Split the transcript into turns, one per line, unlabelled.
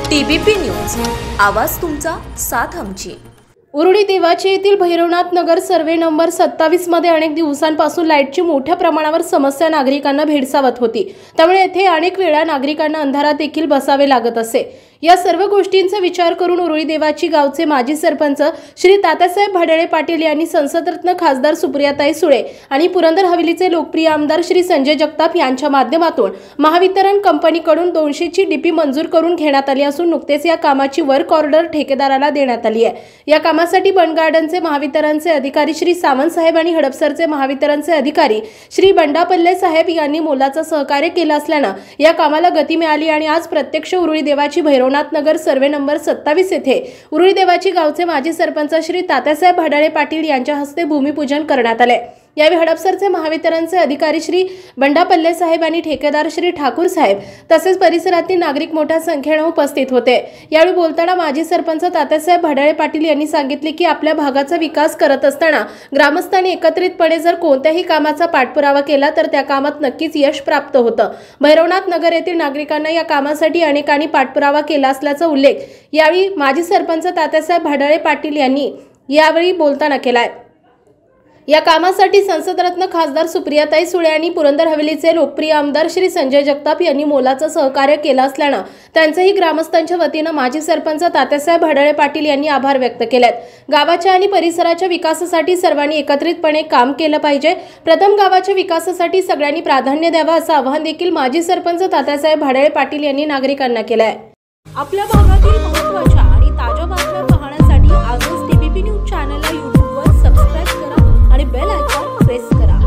TBP news, आवाज तुमचा, साथ आमची।
उरुळी देवाचे येथील भैरवनाथ नगर सर्वे नंबर 27 मध्ये अनेक दिवसांपासून लाईटची मोठ्या प्रमाणावर समस्या नागरिकांना भेडसावत होती। त्यामुळे येथे अनेक वेळा नागरिकांना अंधारात देखील बसावे लागत असे। या सर्व गोष्टींचा विचार करून उरुळी देवाची गावचे माजी सरपंच श्री तात्यासाहेब भडाळे पाटील यांनी संसदरत्न खासदार सुप्रियाताई सुळे आणि पुरंदर हवेलीचे लोकप्रिय आमदार श्री संजय जगताप यांच्या माध्यमातून महावितरण कंपनीकडून 200 ची डीपी मंजूर करून घेण्यात आली असून नुकतेच या कामाची वर्क ऑर्डर ठेकेदाराला देण्यात आली आहे। या कामासाठी बन गार्डनचे महावितरणचे अधिकारी श्री सावंत साहेब आणि हडपसरचे महावितरणचे अधिकारी श्री बंडापल्ले साहेब यांनी मोलाचं सहकार्य केलं असल्याने या कामाला गती मिळाली आणि आज प्रत्यक्ष उरुळी देवाची भैरवनाथ नगर सर्वे नंबर 27 येथे उरुळी देवाची गावचे माजी सरपंच श्री तात्यासाहेब भडाळे पाटील यांच्या हस्ते भूमिपूजन करण्यात आले। यावेळी हडपसरचे महावितरणचे अधिकारी श्री बंडापल्ले साहेब आणि ठेकेदार श्री ठाकूर साहेब तसेच परिसरातील नागरिक मोठ्या संख्येने उपस्थित होते। यावेळी बोलताना माजी सरपंच तात्यासाहेब भडाळे पाटील यांनी सांगितले की आपल्या भागाचा विकास करत असताना ग्रामस्थांनी एकत्रितपणे जर कोणत्याही कामाचा पाठपुरावा केला तर त्या कामात नक्कीच यश प्राप्त होतं। भैरवनाथ नगर येथील नागरिकांना या कामासाठी अनेकांनी पाठपुरावा केला असल्याचा उल्लेख यावेळी माजी सरपंच तात्यासाहेब भडाळे पाटील यांनी यावेळी बोलताना केलाय। या कामासाठी संसदरत्न खासदार सुप्रियाताई सुळे आणि पुरंदर हवेलीचे लोकप्रिय आमदार श्री संजय जगताप यांनी मोलाचं सहकार्य केलं असल्याने त्यांचेही ग्रामस्थांच्या वतीने माजी सरपंच तात्यासाहेब भडाळे पाटील यांनी आभार व्यक्त केलेत। गावाच्या आणि परिसराच्या विकासासाठी सर्वांनी एकत्रितपणे काम केलं पाहिजे। प्रथम गावाच्या विकासासाठी सगळ्यांनी प्राधान्य द्यावं असं आवाहन देखील माजी सरपंच तात्यासाहेब भडाळे पाटील यांनी नागरिकांना केलं आहे।
आपल्या भागातील महत्त्वाच्या आणि ताज्या बातम्या पाहण्यासाठी आजच TBP न्यूज चॅनलला YouTube वर सबस्क्राइब करा आणि बेल आयकॉन प्रेस करा।